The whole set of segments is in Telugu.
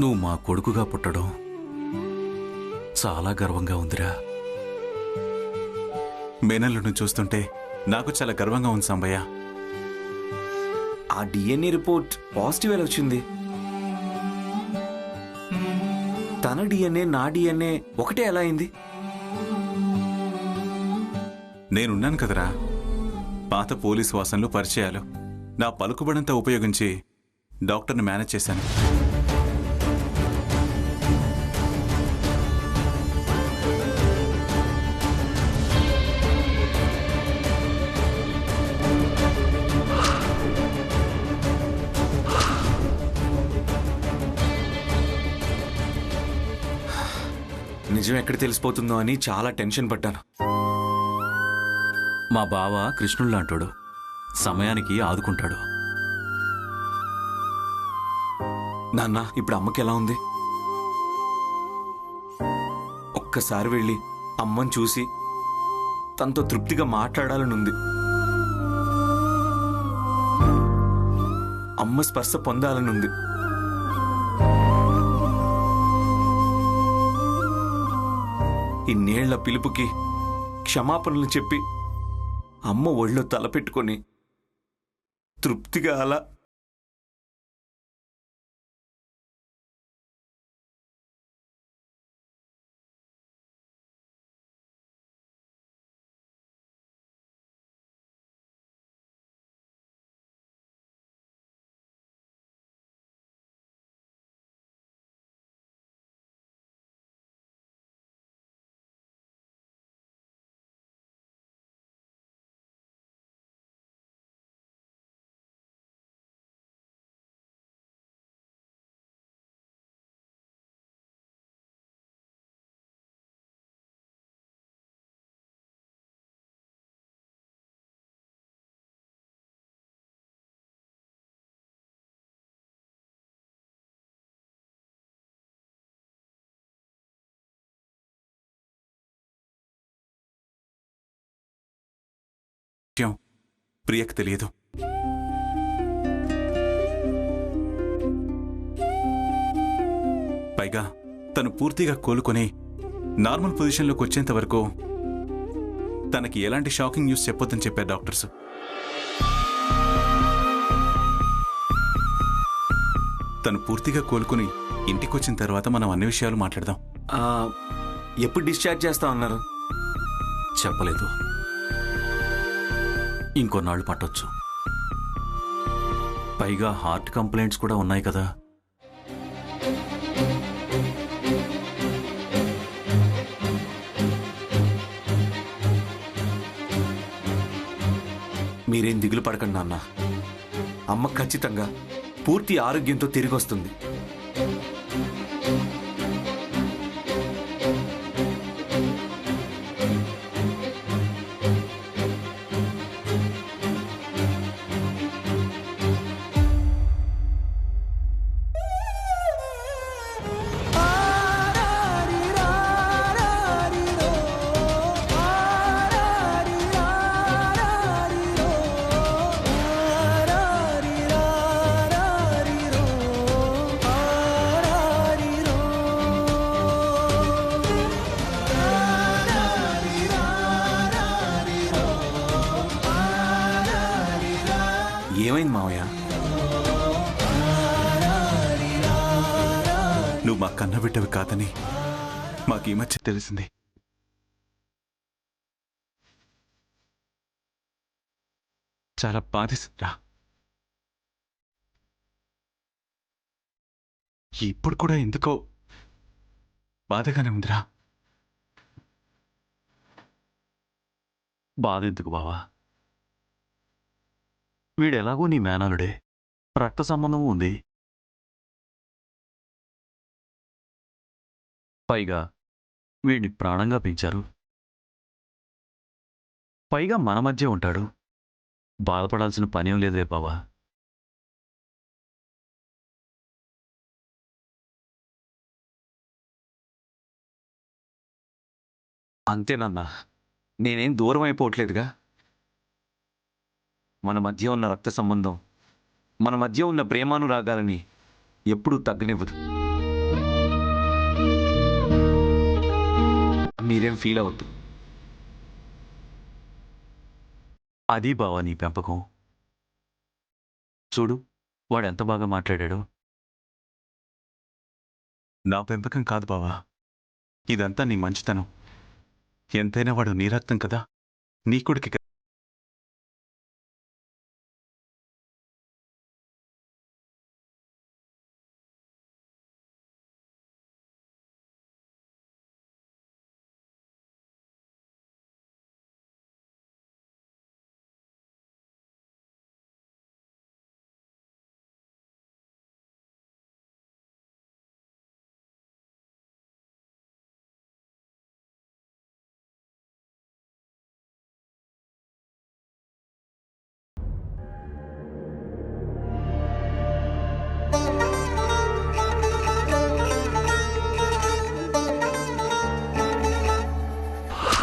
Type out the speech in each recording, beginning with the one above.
నువ్వు మా కొడుకుగా పుట్టడం చాలా గర్వంగా ఉందిరా. మేనల్లుని చూస్తుంటే నాకు చాలా గర్వంగా ఉంది సాంబయ్య. ఆ డిఎన్ఏ రిపోర్ట్ పాజిటివ్ ఎలా వచ్చింది? తన డిఎన్ఏ నా డిఎన్ఏ ఒకటే ఎలా అయింది? నేనున్నాను కదరా, పాత పోలీసు వాసనలు పరిచయాలు, నా పలుకుబడంతా ఉపయోగించి డాక్టర్ని మేనేజ్ చేశాను. నిజం ఎక్కడ తెలిసిపోతుందో అని చాలా టెన్షన్ పడ్డాను. మా బావ కృష్ణుల్లాంటోడు, సమయానికి ఆదుకుంటాడు. నాన్న, ఇప్పుడు అమ్మకి ఎలా ఉంది? ఒక్కసారి వెళ్ళి అమ్మని చూసి తనతో తృప్తిగా మాట్లాడాలనుంది. అమ్మ స్పర్శ పొందాలనుంది. ఇన్నేళ్ల పిలుపుకి క్షమాపణలు చెప్పి అమ్మ ఒళ్ళో తలపెట్టుకొని తృప్తిగా అలా ప్రియకు తెలియదు. పైగా తను పూర్తిగా కోలుకొని నార్మల్ పొజిషన్లోకి వచ్చేంత వరకు తనకి ఎలాంటి షాకింగ్ న్యూస్ చెప్పొద్దని చెప్పారు డాక్టర్స్. తను పూర్తిగా కోలుకుని ఇంటికొచ్చిన తర్వాత మనం అన్ని విషయాలు మాట్లాడదాం. ఎప్పుడు డిశ్చార్జ్ చేస్తా ఉన్నారు? చెప్పలేదు. ఇంకొన్నాళ్ళు పట్టొచ్చు. పైగా హార్ట్ కంప్లైంట్స్ కూడా ఉన్నాయి కదా. మీరేం దిగులు పడకండి నాన్న. అమ్మ ఖచ్చితంగా పూర్తి ఆరోగ్యంతో తిరిగి వస్తుంది. ఏమైంది మావయ్య? నువ్వు మా కన్న బిడ్డవి కాదని మాకు ఈ మధ్య తెలిసింది. చాలా బాధిస్తుందిరా. ఇప్పుడు కూడా ఎందుకో బాధగానే ఉందిరా. బాధ ఎందుకు బావా? వీడెలాగో నీ మేనలుడే, రక్త సంబంధం ఉంది. పైగా వీడిని ప్రాణంగా పెంచారు. పైగా మన మధ్య ఉంటాడు. బాధపడాల్సిన పనేం లేదే బావా. అంతేనన్నా, నేనేం దూరం అయిపోవట్లేదుగా. మన మధ్య ఉన్న రక్త సంబంధం, మన మధ్య ఉన్న ప్రేమానురాగాలని ఎప్పుడూ తగ్గనివ్వదు. మీరేం ఫీల్ అవ్వద్దు. అది బావా నీ పెంపకం. చూడు వాడు ఎంత బాగా మాట్లాడాడు. నా పెంపకం కాదు బావా, ఇదంతా నీ మంచితనం. ఎంతైనా వాడు నీ రక్తం కదా, నీ కొడుకే కదా.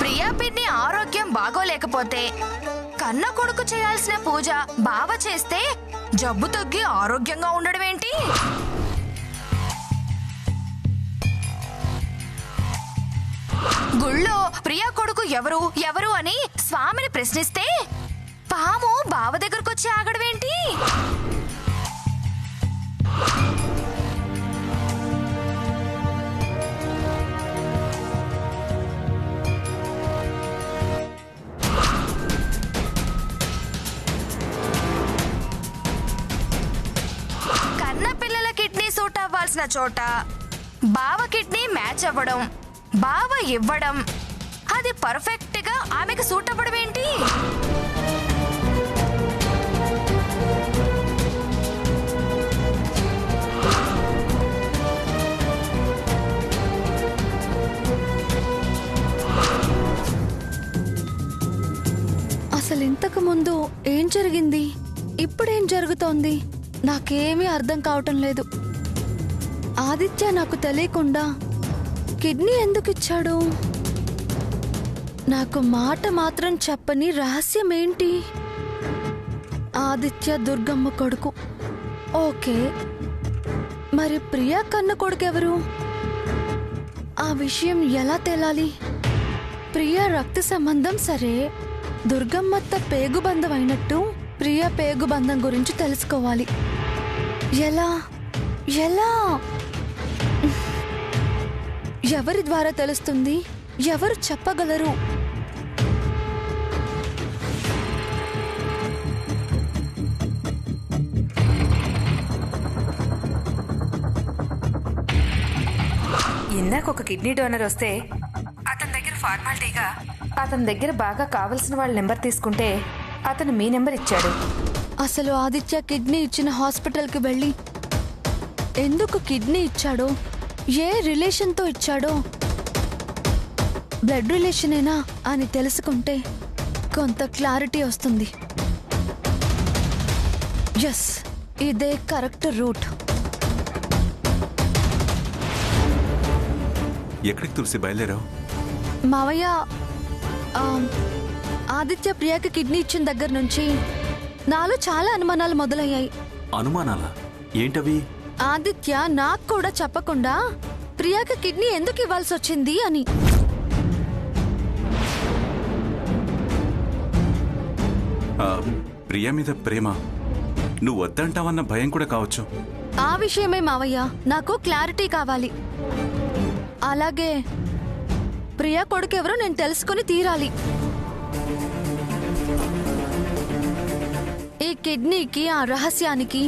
ప్రియా పిన్ని ఆరోగ్యం బాగోలేకపోతే కన్న కొడుకు చేయాల్సిన పూజ బావ చేస్తే జబ్బు తగ్గి ఆరోగ్యంగా ఉండడం ఏంటి? గుళ్ళో ప్రియా కొడుకు ఎవరు ఎవరు అని స్వామిని ప్రశ్నిస్తే పాము బావ దగ్గరకొచ్చి ఆగడం ఏంటి? అవ్వాల్సిన చోట బావ కిడ్నీ మ్యాచ్ అవ్వడం, బావ ఇవ్వడం, అది పర్ఫెక్ట్ గా ఆమెకు సూట్ అవ్వడం ఏంటి? అసలు ఇంతకు ముందు ఏం జరిగింది, ఇప్పుడేం జరుగుతోంది నాకేమీ అర్థం కావటం లేదు. ఆదిత్య నాకు తెలియకుండా కిడ్నీ ఎందుకు ఇచ్చాడు? నాకు మాట మాత్రం చెప్పని రహస్యం ఏంటి? ఆదిత్య దుర్గమ్మ కొడుకు, ఓకే. మరి ప్రియా కన్న కొడుకెవరు? ఆ విషయం ఎలా తేలాలి? ప్రియా రక్త సంబంధం సరే, దుర్గమ్మత్త పేగుబంధం అయినట్టు ప్రియా పేగుబంధం గురించి తెలుసుకోవాలి. ఎలా ఎలా ఎవరి ద్వారా తెలుస్తుంది? ఎవరు చెప్పగలరు? ఇందాక ఒక కిడ్నీ డోనర్ వస్తే అతని దగ్గర ఫార్మాలిటీగా అతని దగ్గర బాగా కావలసిన వాళ్ళ నెంబర్ తీసుకుంటే అతను మీ నెంబర్ ఇచ్చాడు. అసలు ఆదిత్య కిడ్నీ ఇచ్చిన హాస్పిటల్కి వెళ్ళి ఎందుకు కిడ్నీ ఇచ్చాడో, ఏ రిలేషన్తో ఇచ్చాడో, బ్లడ్ రిలేషనేనా అని తెలుసుకుంటే కొంత క్లారిటీ వస్తుంది. ఎస్, ఇదే కరెక్ట్ రూట్. ఎక్కడికి తులసి బయలుదేరావు? మావయ్య, ఆదిత్య ప్రియాకి కిడ్నీ ఇచ్చిన దగ్గర నుంచి నాలో చాలా అనుమానాలు మొదలయ్యాయి. అనుమానాలా? ఏంటవి? ఆదిత్య నాకు కూడా చెప్పకుండా ప్రియాకి కిడ్నీ ఎందుకు ఇవ్వాల్సి వచ్చింది అని. ప్రియా మీద ప్రేమ, నువ్వు వద్దంటావన్న భయం కూడా కావచ్చు. ఆ విషయమే మావయ్య, నాకు క్లారిటీ కావాలి. అలాగే ప్రియా కొడుకెవరో నేను తెలుసుకుని తీరాలి. ఈ కిడ్నీకి ఆ రహస్యానికి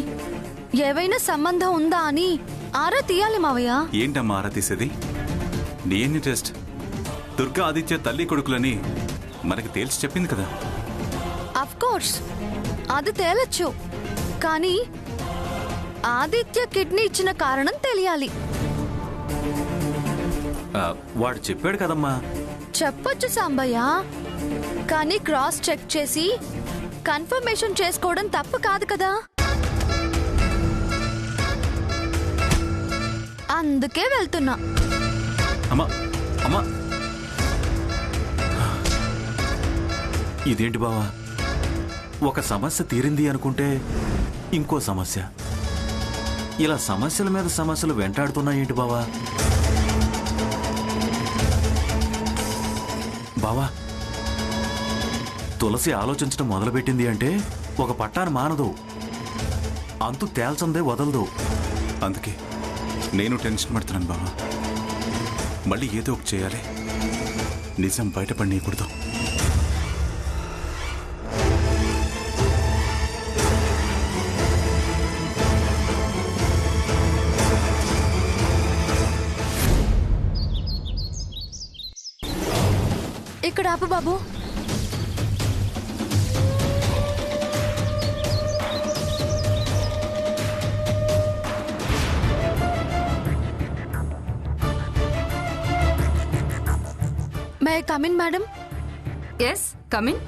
ఏవైనా సంబంధం ఉందా అని ఆరా తీయాలి మావయ్య. ఏంటమ్మా ఆరా తీసేది? డిఎన్ఏ టెస్ట్ దుర్గా ఆదిత్య తల్లి కొడుకులని మనకి తేల్చి చెప్పింది కదా. అఫ్ కోర్స్ అది తేలొచ్చు, కానీ ఆదిత్య కిడ్నీ ఇచ్చిన కారణం తెలియాలి. వాడు చెప్పాడు కదమ్మా. చెప్పొచ్చు సాంబయ్య, కానీ క్రాస్ చెక్ చేసి కన్ఫర్మేషన్ చేసుకోవడం తప్పు కాదు కదా. అందుకే వెళ్తున్నా. అమ్మా అమ్మా, ఇదేంటి బావా? ఒక సమస్య తీరింది అనుకుంటే ఇంకో సమస్య, ఇలా సమస్యల మీద సమస్యలు వెంటాడుతున్నాయేంటి బావా? బావా, తులసి ఆలోచించడం మొదలుపెట్టింది అంటే ఒక పట్టాను మానదు, అంతు తేల్చందే వదలదు. అందుకే నేను టెన్షన్ పడుతున్నాను బావా. మళ్ళీ ఏదో ఒకటి చేయాలి, నిజం బయటపడనీయకూడదు. ఇక్కడ ఆపు బాబు. May I come in madam? Yes, come in.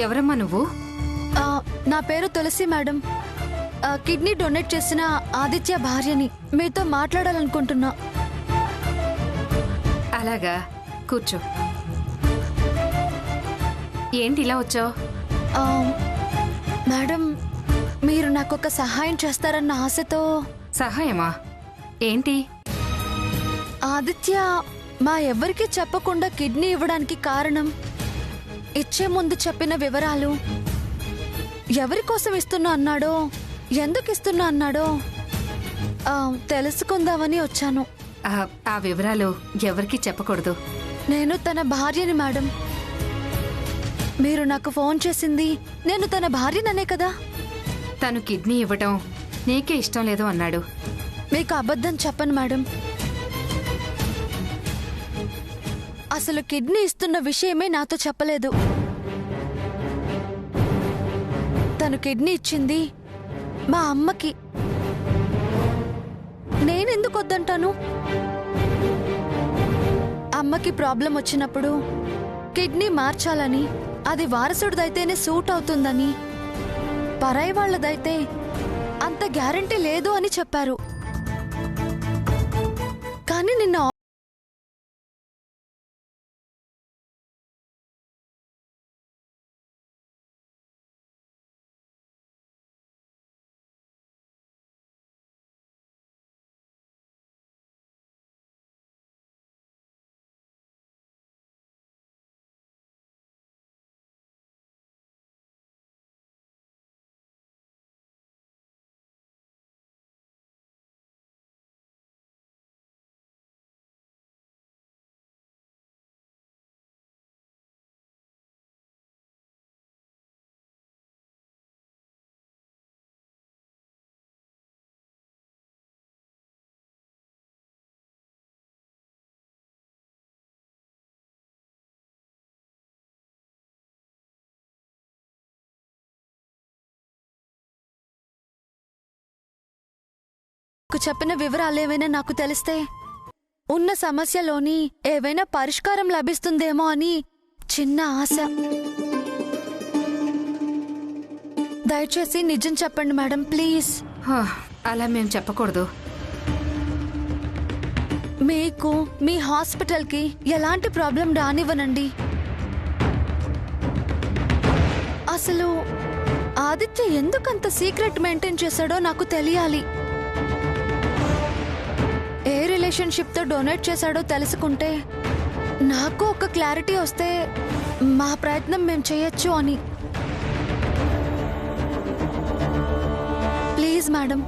ఎవరమ్మా నువ్వు? నా పేరు తులసి మేడం. కిడ్నీ డొనేట్ చేసిన ఆదిత్య భార్యని. మీతో మాట్లాడాలనుకుంటున్నా. అలాగా, కూర్చో. ఏంటి ఇలా వచ్చావు? మేడం, మీరు నాకొక సహాయం చేస్తారన్న ఆశతో. సహాయమా? ఏంటి? ఆదిత్య మా ఎవ్వరికీ చెప్పకుండా కిడ్నీ ఇవ్వడానికి కారణం, ఇచ్చే ముందు చెప్పిన వివరాలు, ఎవరి కోసం ఇస్తున్నా అన్నాడో, ఎందుకు ఇస్తున్నా అన్నాడో తెలుసుకుందామని వచ్చాను. ఆ వివరాలు ఎవరికీ చెప్పకూడదు. నేను తన భార్యని మేడం. మీరు నాకు ఫోన్ చేసింది నేను తన భార్యననే కదా. తను కిడ్నీ ఇవ్వటం నీకే ఇష్టం లేదు అన్నాడు. మీకు అబద్ధం చెప్పను మేడం. అసలు కిడ్నీ ఇస్తున్న విషయమే నాతో చెప్పలేదు. తను కిడ్నీ ఇచ్చింది మా అమ్మకి. నేనెందుకు వద్దంటాను? అమ్మకి ప్రాబ్లం వచ్చినప్పుడు కిడ్నీ మార్చాలని, అది వారసుడిదైతేనే సూట్ అవుతుందని, పరాయి వాళ్ళదైతే అంత గ్యారంటీ లేదు అని చెప్పారు. కానీ నిన్న చెప్పిన వివరాలేవైనా నాకు తెలిస్తే ఉన్న సమస్యలోని ఏవైనా పరిష్కారం లభిస్తుందేమో అని చిన్న ఆశ. దయచేసి నిజం చెప్పండి మేడం, ప్లీజ్. అలా మేము చెప్పకూడదు. మీకు మీ హాస్పిటల్కి ఎలాంటి ప్రాబ్లం రానివ్వనండి. అసలు ఆదిత్య ఎందుకంత సీక్రెట్ మెయింటైన్ చేశాడో నాకు తెలియాలి. ఏ రిలేషన్షిప్ తో డొనేట్ చేశాడో తెలుసుకుంటే నాకు ఒక క్లారిటీ వస్తే మా ప్రయత్నం మేము చేయొచ్చు అని. Please madam,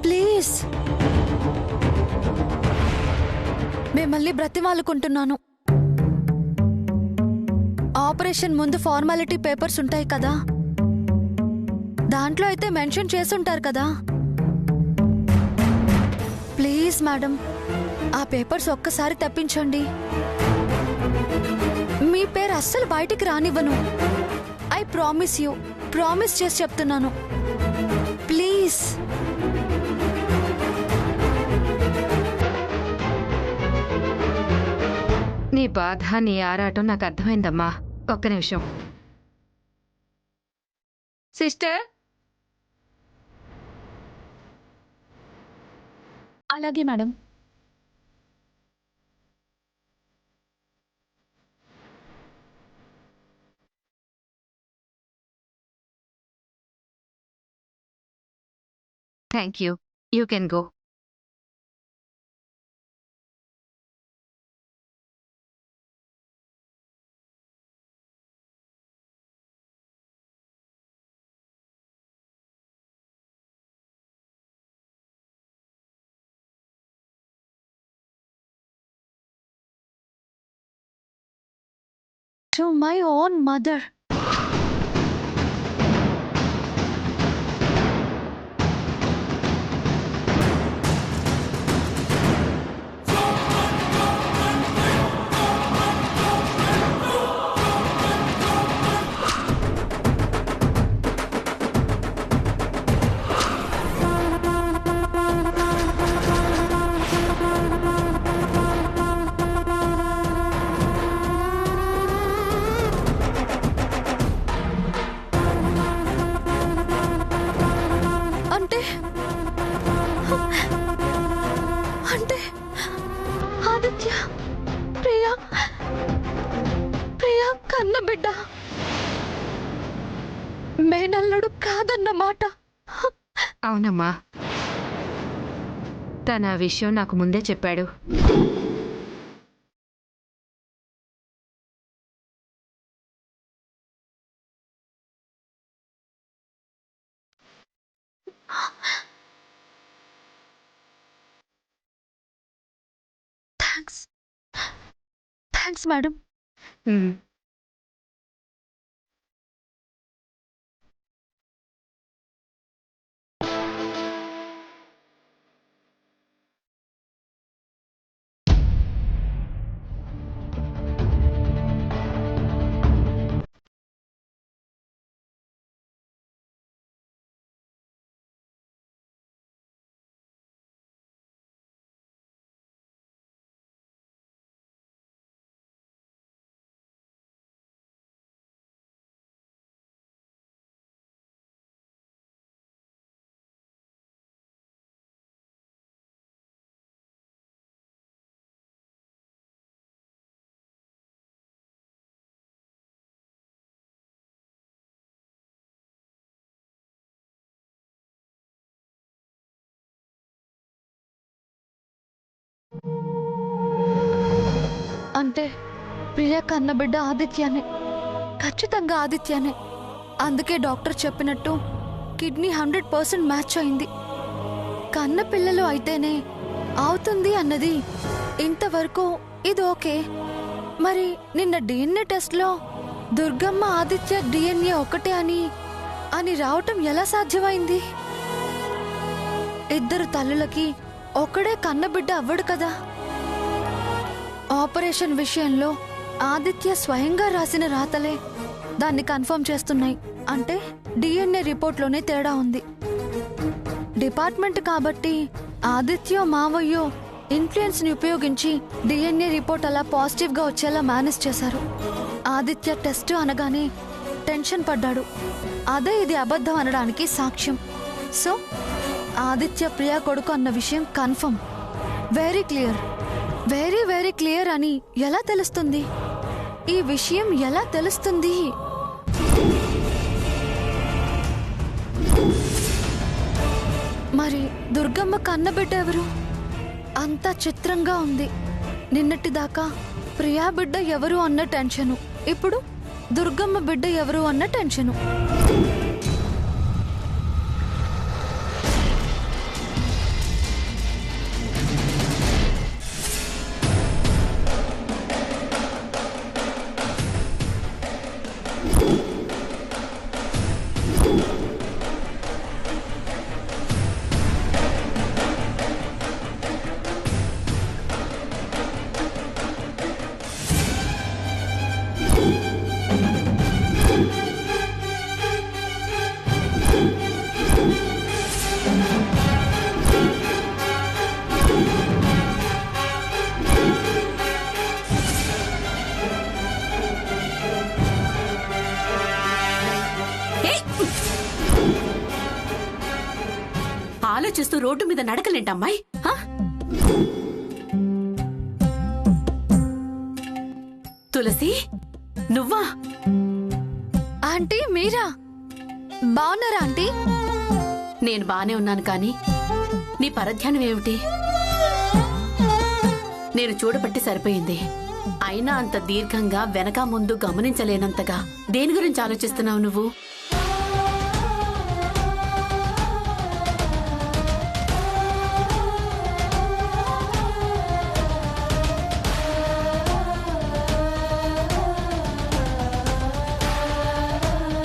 please. మిమ్మల్ని బ్రతిమాలుకుంటున్నాను. ఆపరేషన్ ముందు ఫార్మాలిటీ పేపర్స్ ఉంటాయి కదా, దాంట్లో అయితే మెన్షన్ చేసుంటారు కదా. ప్లీజ్ మేడం, ఆ పేపర్స్ ఒక్కసారి తప్పించండి. మీ పేరు అస్సలు బయటికి రానివ్వను. ఐ ప్రామిస్ యూ, ప్రామిస్ చేసి చెప్తున్నాను. ప్లీజ్. నీ బాధ, నీ ఆరాటం నాకు అర్థమైందమ్మా. ఒక్క నిమిషం. సిస్టర్. అలాగే madam. Thank you. You can go. To my own mother. అంటే ఆదిత్య ప్రియా కన్న బిడ్డ మేనల్లుడు కాదన్నమాట. అవునమ్మా, తన ఆ విషయం నాకు ముందే చెప్పాడు. Thanks madam. అంటే ప్రియ కన్నబిడ్డ ఆదిత్యనే, ఖచ్చితంగా ఆదిత్యనే. అందుకే డాక్టర్ చెప్పినట్టు కిడ్నీ 100% మ్యాచ్ అయింది. కన్న పిల్లలు అయితేనే అవుతుంది అన్నది ఇంతవరకు ఇది ఓకే. మరి నిన్న డిఎన్ఏ టెస్ట్లో దుర్గమ్మ ఆదిత్య డిఎన్ఏ ఒకటే అని రావటం ఎలా సాధ్యమైంది? ఇద్దరు తల్లులకి ఒక్కడే కన్నబిడ్డ అవ్వడు కదా. ఆపరేషన్ విషయంలో ఆదిత్య స్వయంగా రాసిన రాతలే దాన్ని కన్ఫర్మ్ చేస్తున్నాయి. అంటే డిఎన్ఏ రిపోర్ట్లోనే తేడా ఉంది. డిపార్ట్మెంట్ కాబట్టి ఆదిత్య మావయ్యో ఇన్ఫ్లుయెన్స్ ని ఉపయోగించి డిఎన్ఏ రిపోర్ట్ అలా పాజిటివ్ గా వచ్చేలా మేనేజ్ చేశారు. ఆదిత్య టెస్ట్ అనగానే టెన్షన్ పడ్డాడు. అదే ఇది అబద్ధం అనడానికి సాక్ష్యం. సో ఆదిత్య ప్రియా కొడుకు అన్న విషయం confirm. Very clear, very very clear అని ఎలా తెలుస్తుంది? ఈ విషయం ఎలా తెలుస్తుంది? మరి దుర్గమ్మ కన్నబిడ్డ ఎవరు? అంతా చిత్రంగా ఉంది. నిన్నటిదాకా ప్రియా బిడ్డ ఎవరు అన్న టెన్షను, ఇప్పుడు దుర్గమ్మ బిడ్డ ఎవరు అన్న టెన్షను. ఆలోచిస్తూ రోడ్డు మీద నడకలేంటమ్మాయి? తులసి, నువ్వా? ఆంటీ మీరా? బాగున్నారా ఆంటీ? నేను బానే ఉన్నాను, కానీ నీ పరధ్యానం ఏమిటి? నేను చూడబట్టి సరిపోయింది. అయినా అంత దీర్ఘంగా వెనక ముందు గమనించలేనంతగా దేని గురించి ఆలోచిస్తున్నావు నువ్వు?